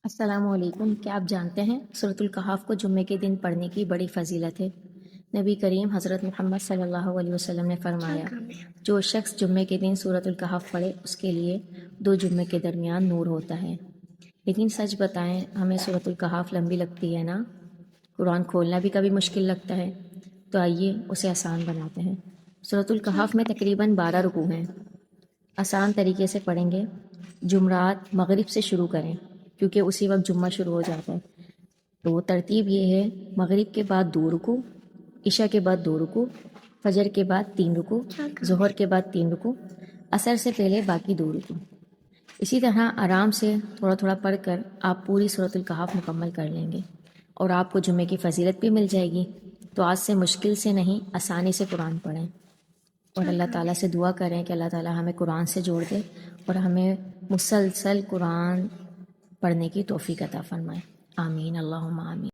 السلام علیکم۔ کیا آپ جانتے ہیں سورۃ الکہف کو جمعے کے دن پڑھنے کی بڑی فضیلت ہے؟ نبی کریم حضرت محمد صلی اللہ علیہ وسلم نے فرمایا، جو شخص جمعے کے دن سورۃ الکہف پڑھے اس کے لیے 2 جمعے کے درمیان نور ہوتا ہے۔ لیکن سچ بتائیں، ہمیں سورۃ الکہف لمبی لگتی ہے نا؟ قرآن کھولنا بھی کبھی مشکل لگتا ہے، تو آئیے اسے آسان بناتے ہیں۔ سورۃ الکہف میں تقریباً 12 رکوع ہیں۔ آسان طریقے سے پڑھیں گے۔ جمعرات مغرب سے شروع کریں، کیونکہ اسی وقت جمعہ شروع ہو جاتا ہے۔ تو ترتیب یہ ہے: مغرب کے بعد 2 رکوع، عشاء کے بعد 2 رکوع، فجر کے بعد 3 رکوع، ظہر کے بعد 3 رکوع، عصر سے پہلے باقی 2 رکوع۔ اسی طرح آرام سے تھوڑا تھوڑا پڑھ کر آپ پوری سورۃ الکہف مکمل کر لیں گے، اور آپ کو جمعے کی فضیلت بھی مل جائے گی۔ تو آج سے مشکل سے نہیں، آسانی سے قرآن پڑھیں، اور اللہ تعالیٰ سے دعا کریں کہ اللہ تعالیٰ ہمیں قرآن سے جوڑ دے اور ہمیں مسلسل قرآن پڑھنے کی توفیق عطا فرمائے۔ آمین، اللہم آمین۔